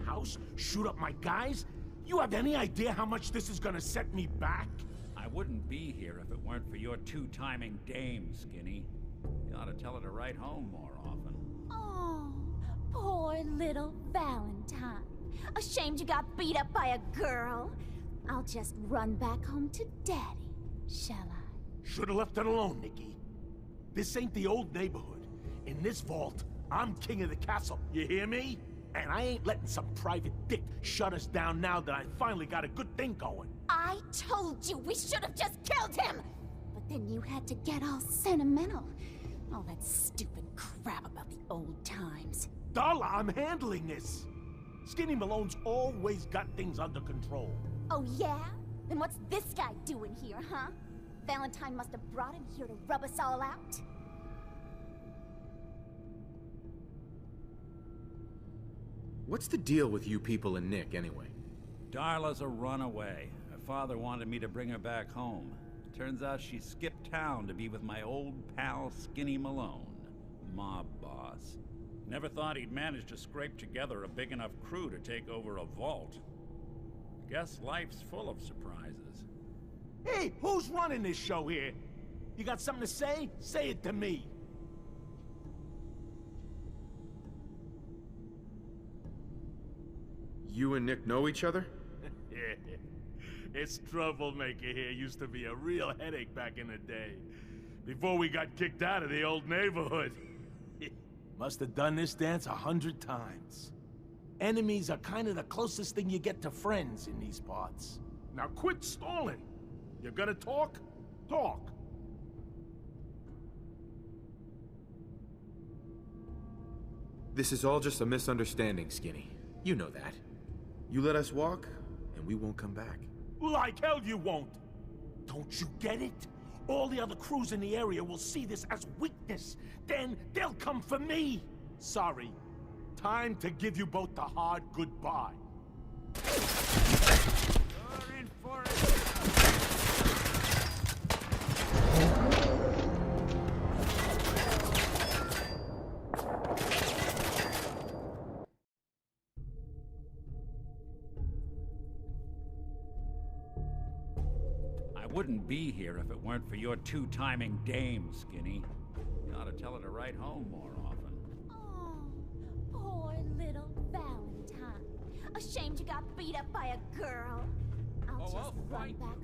house, shoot up my guys? You have any idea how much this is gonna set me back? I wouldn't be here if it weren't for your two-timing dame, Skinny. You ought to tell her to write home more often. Oh, poor little Valentine. Ashamed you got beat up by a girl? I'll just run back home to Daddy, shall I? Should've left it alone, Nikki. This ain't the old neighborhood. In this vault, I'm king of the castle, you hear me? And I ain't letting some private dick shut us down now that I finally got a good thing going. I told you we should have just killed him! But then you had to get all sentimental. All that stupid crap about the old times. Darla, I'm handling this. Skinny Malone's always got things under control. Oh yeah? Then what's this guy doing here, huh? Valentine must have brought him here to rub us all out. What's the deal with you people and Nick, anyway? Darla's a runaway. Her father wanted me to bring her back home. Turns out she skipped town to be with my old pal Skinny Malone, mob boss. Never thought he'd manage to scrape together a big enough crew to take over a vault. Guess life's full of surprises. Hey, who's running this show here? You got something to say? Say it to me. You and Nick know each other? This troublemaker here used to be a real headache back in the day. Before we got kicked out of the old neighborhood. Must have done this dance 100 times. Enemies are kind of the closest thing you get to friends in these parts. Now quit stalling. You're gonna talk? Talk. This is all just a misunderstanding, Skinny. You know that. You let us walk, and we won't come back. Like hell you won't! Don't you get it? All the other crews in the area will see this as weakness. Then they'll come for me! Sorry. Time to give you both the hard goodbye. You're in for it! I wouldn't be here if it weren't for your two-timing dame, Skinny. You ought to tell her to write home more often. Oh, poor little Valentine. Ashamed you got beat up by a girl? I'll just I'll run fight. back home.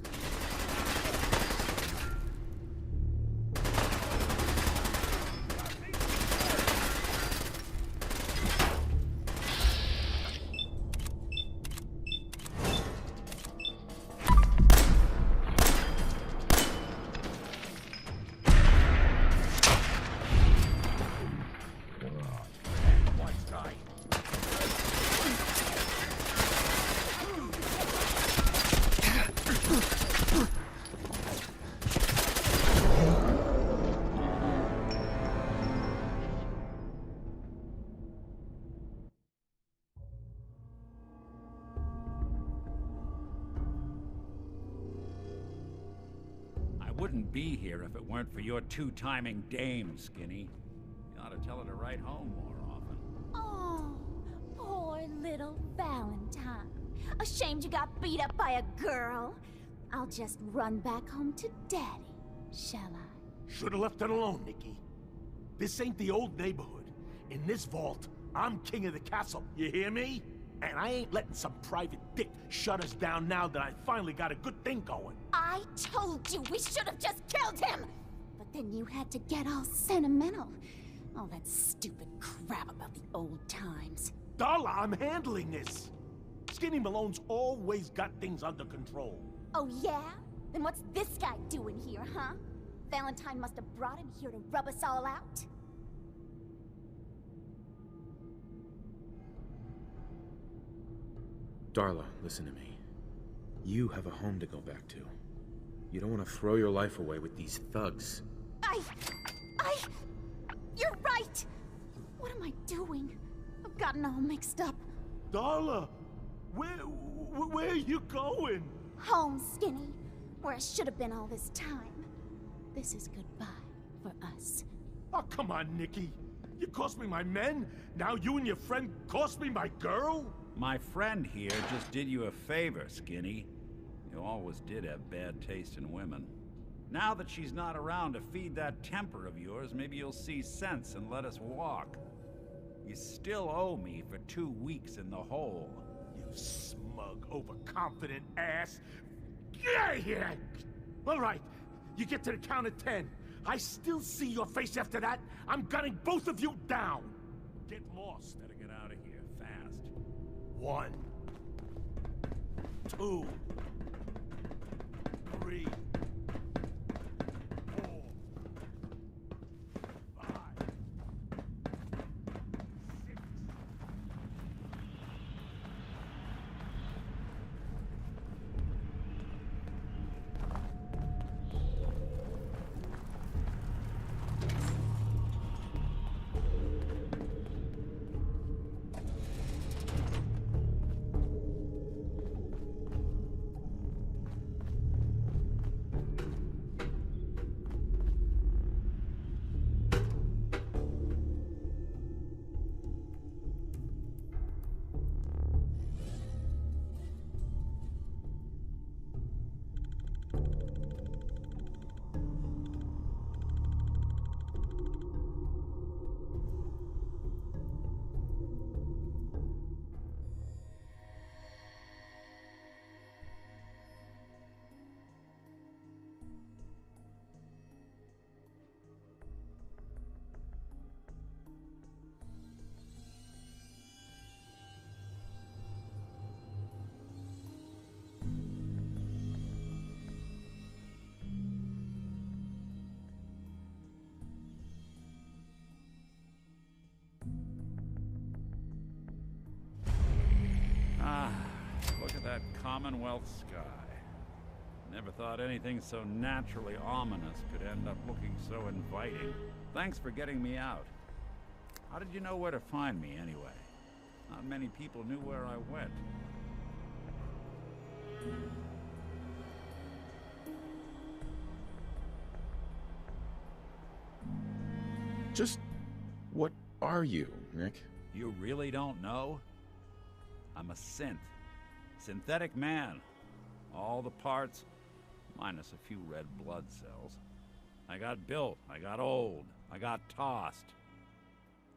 Wouldn't be here if it weren't for your two-timing dame, Skinny. You ought to tell her to write home more often. Oh, poor little Valentine. Ashamed you got beat up by a girl? I'll just run back home to Daddy, shall I? Should've left it alone, Nikki. This ain't the old neighborhood. In this vault, I'm king of the castle, you hear me? And I ain't letting some private dick shut us down now that I finally got a good thing going. I told you we should have just killed him! But then you had to get all sentimental. All that stupid crap about the old times. Darla, I'm handling this. Skinny Malone's always got things under control. Oh yeah? Then what's this guy doing here, huh? Valentine must have brought him here to rub us all out? Darla, listen to me. You have a home to go back to. You don't want to throw your life away with these thugs. You're right! What am I doing? I've gotten all mixed up. Darla, where are you going? Home, Skinny. Where I should have been all this time. This is goodbye for us. Oh, come on, Nikki. You cost me my men, now you and your friend cost me my girl? My friend here just did you a favor, Skinny. You always did have bad taste in women. Now that she's not around to feed that temper of yours, maybe you'll see sense and let us walk. You still owe me for 2 weeks in the hole. You smug, overconfident ass. Get out of here! All right, you get to the count of 10. I still see your face after that. I'm gunning both of you down. Get lost. Better get out of here, fast. 1, 2, 3, 4, 5, 6. Look at that Commonwealth sky. Never thought anything so naturally ominous could end up looking so inviting. Thanks for getting me out. How did you know where to find me, anyway? Not many people knew where I went. Just what are you, Nick? You really don't know? I'm a synth. Synthetic man. All the parts, minus a few red blood cells. I got built, I got old, I got tossed.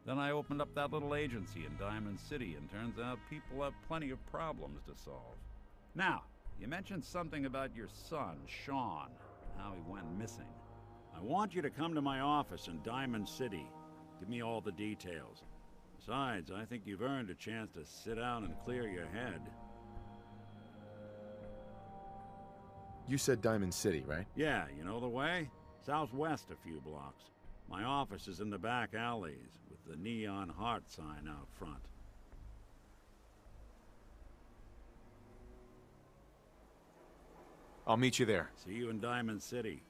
Then I opened up that little agency in Diamond City, and turns out people have plenty of problems to solve. Now, you mentioned something about your son, Sean, and how he went missing. I want you to come to my office in Diamond City. Give me all the details. Besides, I think you've earned a chance to sit down and clear your head. You said Diamond City, right? Yeah, you know the way? Southwest a few blocks. My office is in the back alleys, with the neon heart sign out front. I'll meet you there. See you in Diamond City.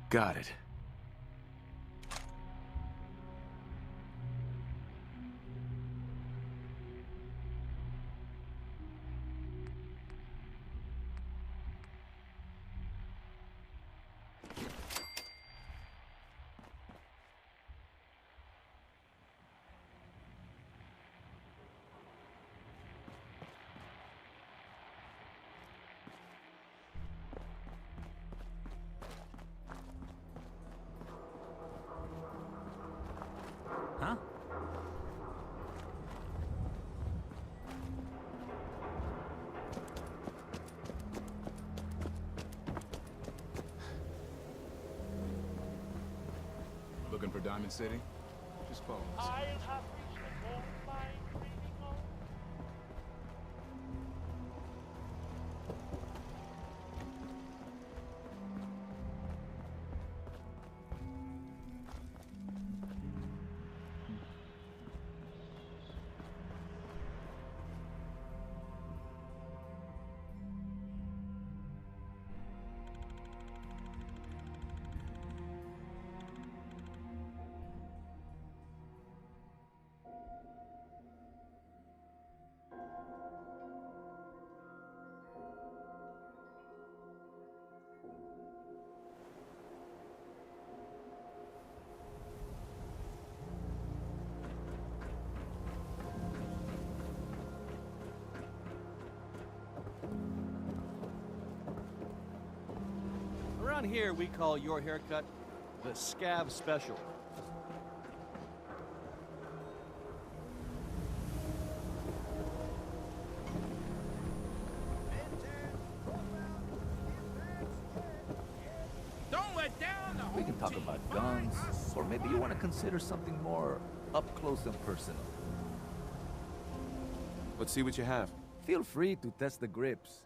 Got it. Huh? Looking for Diamond City? Just pause. I'll have reached the goal line, criminal. Around here, we call your haircut the scab special. Don't let down the whole We can talk about guns, or maybe you want to consider something more up close and personal. Let's see what you have. Feel free to test the grips.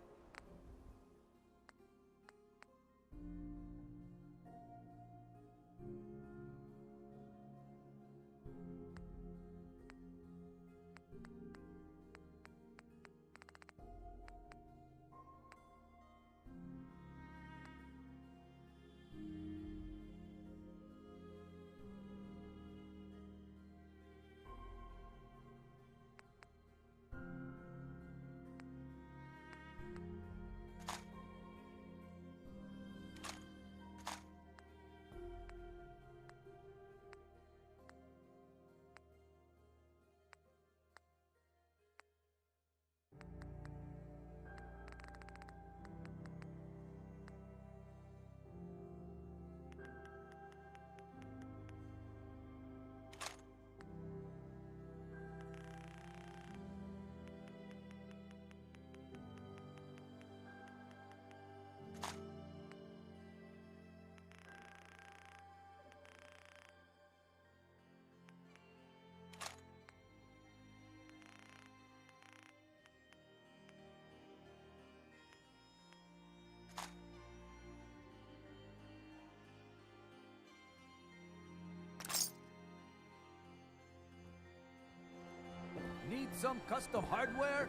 Need some custom hardware?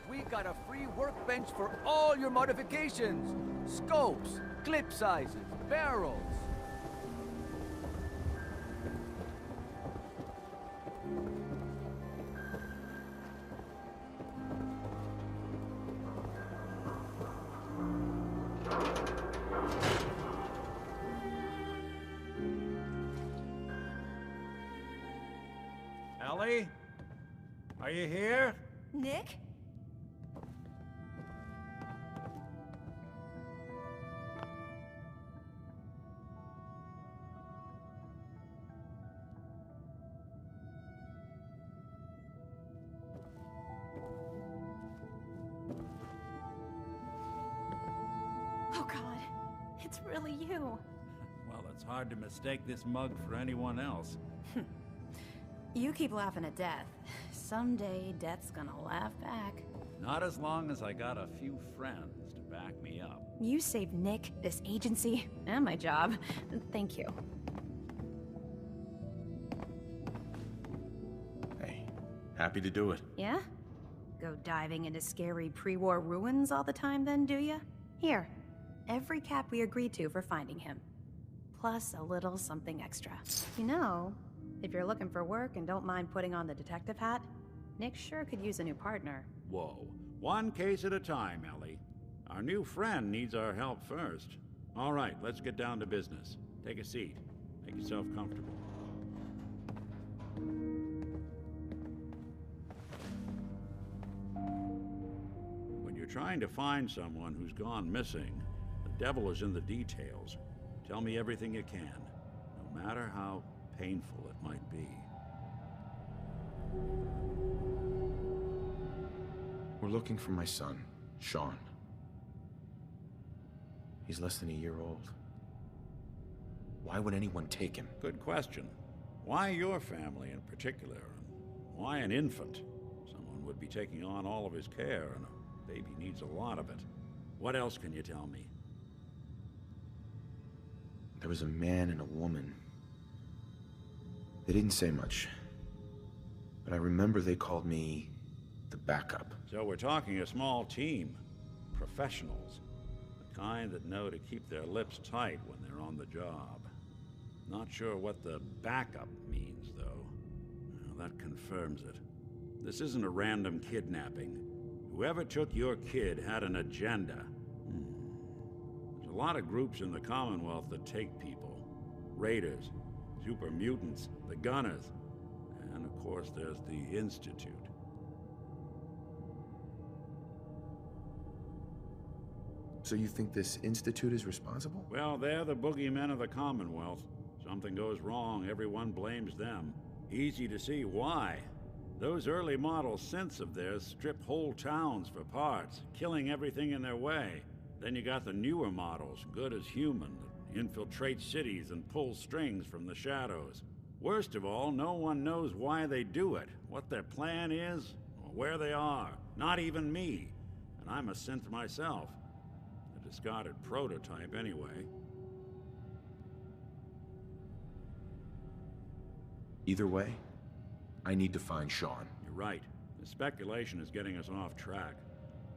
We got a free workbench for all your modifications. Scopes, clip sizes, barrels. Ellie? Are you here? Nick? Oh God, it's really you. Well, it's hard to mistake this mug for anyone else. You keep laughing at death. Someday, death's gonna laugh back. Not as long as I got a few friends to back me up. You saved Nick, this agency, and my job. Thank you. Hey, happy to do it. Yeah? Go diving into scary pre-war ruins all the time then, do ya? Here, every cap we agreed to for finding him. plus a little something extra. You know, if you're looking for work and don't mind putting on the detective hat, Nick sure could use a new partner. Whoa. One case at a time, Ellie. Our new friend needs our help first. All right, let's get down to business. Take a seat. Make yourself comfortable. When you're trying to find someone who's gone missing, the devil is in the details. Tell me everything you can, no matter how painful it might be. We're looking for my son, Sean. He's less than a year old. Why would anyone take him? Good question. Why your family in particular? Why an infant? Someone would be taking on all of his care, and a baby needs a lot of it. What else can you tell me? There was a man and a woman. They didn't say much, but I remember they called me the backup. So we're talking a small team. Professionals. The kind that know to keep their lips tight when they're on the job. Not sure what the backup means, though. Well, that confirms it. This isn't a random kidnapping. Whoever took your kid had an agenda. There's a lot of groups in the Commonwealth that take people. Raiders, super mutants, the Gunners, and of course there's the Institute. So you think this Institute is responsible? Well, they're the boogeymen of the Commonwealth. Something goes wrong, everyone blames them. Easy to see why. Those early model synths of theirs strip whole towns for parts, killing everything in their way. Then you got the newer models, good as human, that infiltrate cities and pull strings from the shadows. Worst of all, no one knows why they do it, what their plan is, or where they are. Not even me. And I'm a synth myself. A discarded prototype anyway. Either way, I need to find Sean. You're right. The speculation is getting us off track.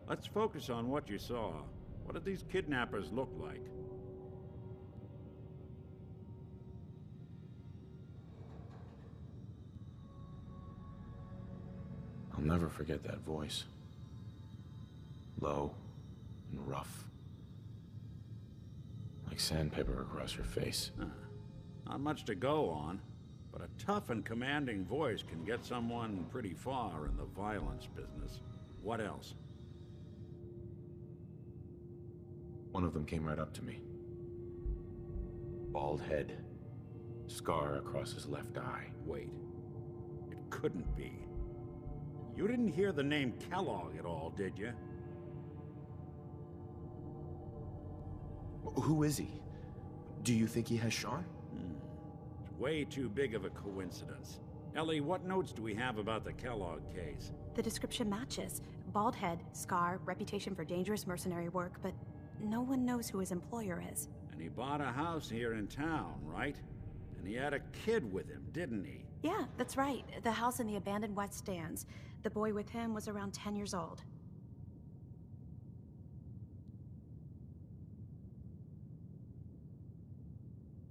Let's focus on what you saw. What did these kidnappers look like? I'll never forget that voice. Low and rough. Like sandpaper across your face. Not much to go on, but a tough and commanding voice can get someone pretty far in the violence business. What else? One of them came right up to me. Bald head. Scar across his left eye. Wait. It couldn't be. You didn't hear the name Kellogg at all, did you? Who is he? Do you think he has Sean? It's way too big of a coincidence. Ellie, what notes do we have about the Kellogg case? The description matches. Bald head, scar, reputation for dangerous mercenary work, but no one knows who his employer is. And he bought a house here in town, right? And he had a kid with him, didn't he? Yeah, that's right. The house in the abandoned West Stands. The boy with him was around 10 years old.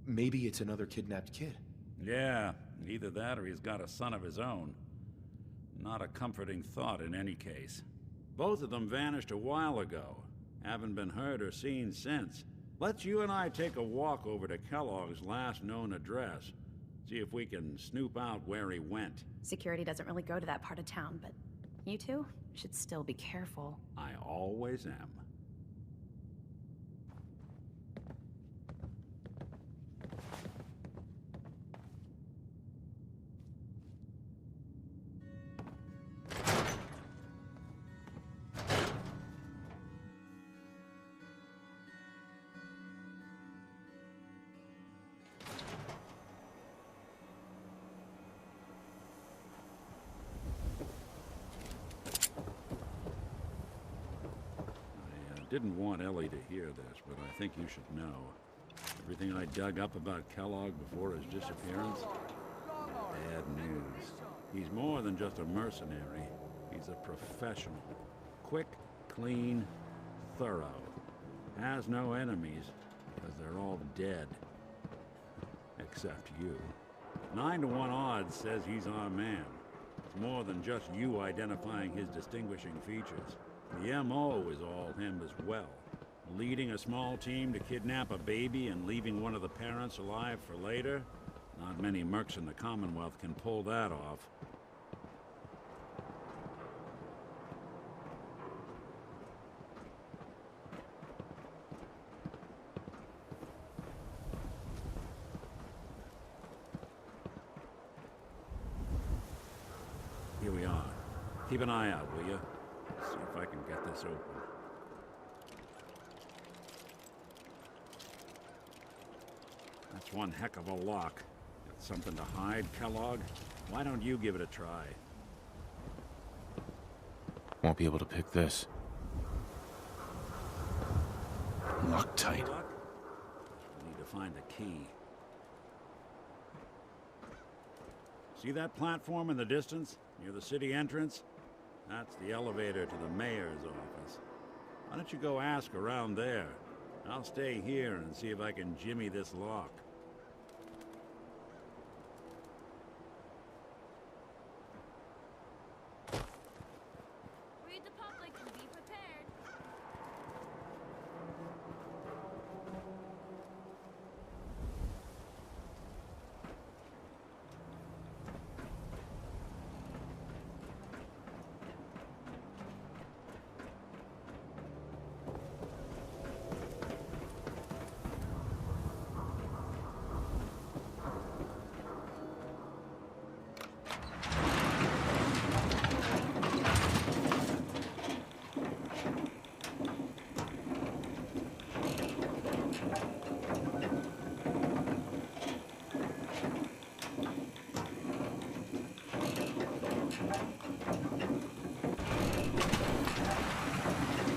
Maybe it's another kidnapped kid. Yeah, either that or he's got a son of his own. Not a comforting thought in any case. Both of them vanished a while ago. Haven't been heard or seen since. Let's you and I take a walk over to Kellogg's last known address. See if we can snoop out where he went. Security doesn't really go to that part of town, but you two should still be careful. I always am. Didn't want Ellie to hear this, but I think you should know. Everything I dug up about Kellogg before his disappearance? Bad news. He's more than just a mercenary. He's a professional. Quick, clean, thorough. Has no enemies, because they're all dead. except you. 9 to 1 odds says he's our man. It's more than just you identifying his distinguishing features. The M.O. is all him as well. Leading a small team to kidnap a baby and leaving one of the parents alive for later? Not many mercs in the Commonwealth can pull that off. Here we are. Keep an eye out, will you? See if I can get this open. That's one heck of a lock. Got something to hide, Kellogg? Why don't you give it a try? Won't be able to pick this. Locked tight. We need to find the key. See that platform in the distance, near the city entrance? That's the elevator to the mayor's office. Why don't you go ask around there? I'll stay here and see if I can jimmy this lock. Read the public and be prepared.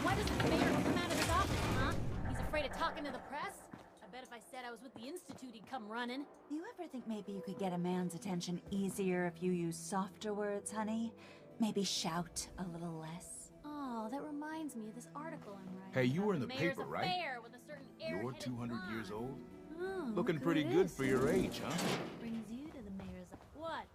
Why doesn't the mayor come out of his office, huh? He's afraid of talking to the press? I bet if I said I was with the Institute, he'd come running. You ever think maybe you could get a man's attention easier if you use softer words, honey? Maybe shout a little less. Oh, that reminds me of this article I'm writing. Hey, you were in the Mayor's paper, right? affair with a certain You're airheaded 200 years blonde. old? Oh, Looking look pretty who it good is. for your age, huh? Brings you to the mayor's... What?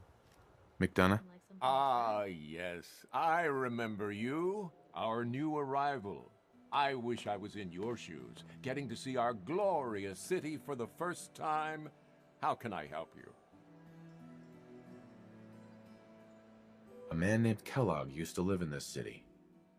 McDonough? Like some Ah, yes. I remember you. Our new arrival. I wish I was in your shoes, getting to see our glorious city for the first time. How can I help you? A man named Kellogg used to live in this city.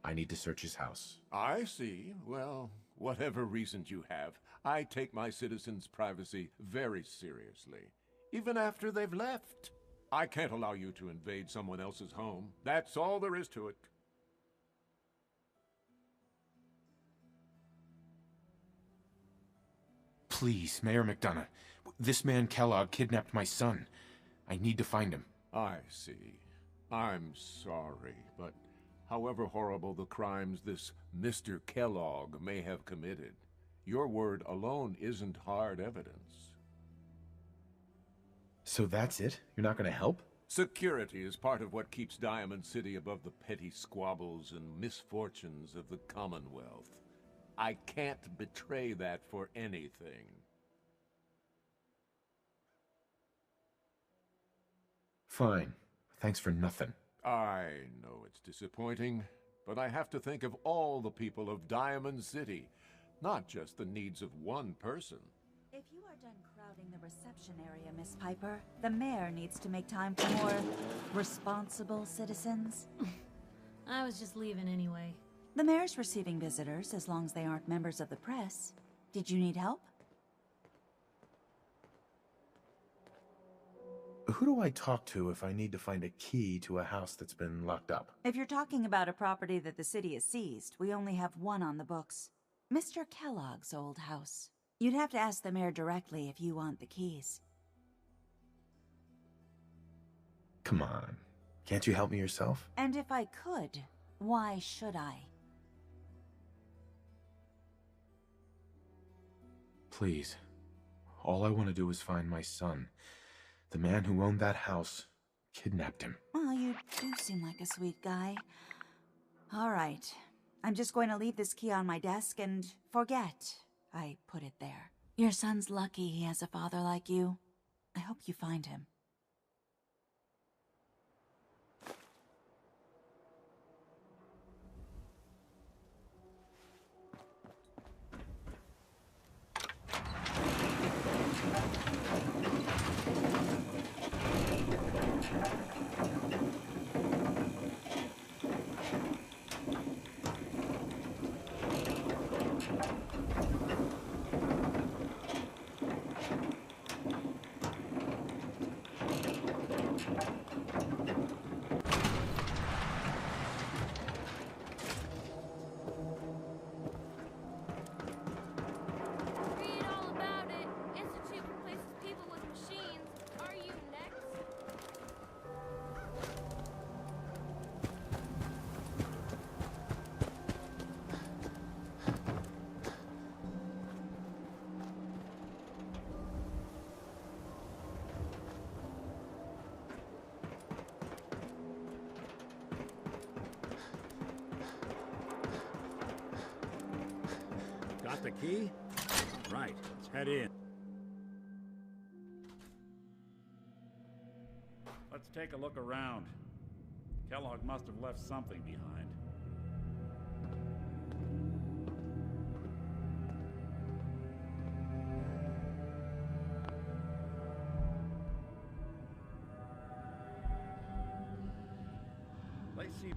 I need to search his house. I see. Well, whatever reasons you have, I take my citizens' privacy very seriously, even after they've left. I can't allow you to invade someone else's home. That's all there is to it. Please, Mayor McDonough. This man Kellogg kidnapped my son. I need to find him. I see. I'm sorry, but however horrible the crimes this Mr. Kellogg may have committed, your word alone isn't hard evidence. So that's it? You're not gonna help? Security is part of what keeps Diamond City above the petty squabbles and misfortunes of the Commonwealth. I can't betray that for anything. Fine. Thanks for nothing. I know it's disappointing, but I have to think of all the people of Diamond City, not just the needs of one person. If you are done crowding the reception area, Miss Piper, the mayor needs to make time for more responsible citizens. I was just leaving anyway. The mayor's receiving visitors as long as they aren't members of the press. Did you need help? Who do I talk to if I need to find a key to a house that's been locked up? If you're talking about a property that the city has seized, we only have one on the books. Mr. Kellogg's old house. You'd have to ask the mayor directly if you want the keys. Come on. Can't you help me yourself? And if I could, why should I? Please. All I want to do is find my son. The man who owned that house kidnapped him. Well, you do seem like a sweet guy. All right. I'm just going to leave this key on my desk and forget I put it there. Your son's lucky he has a father like you. I hope you find him. Read all about it. Institute replaces people with machines. Are you next? Got the key? Right, let's head in. Let's take a look around. Kellogg must have left something behind. Lacey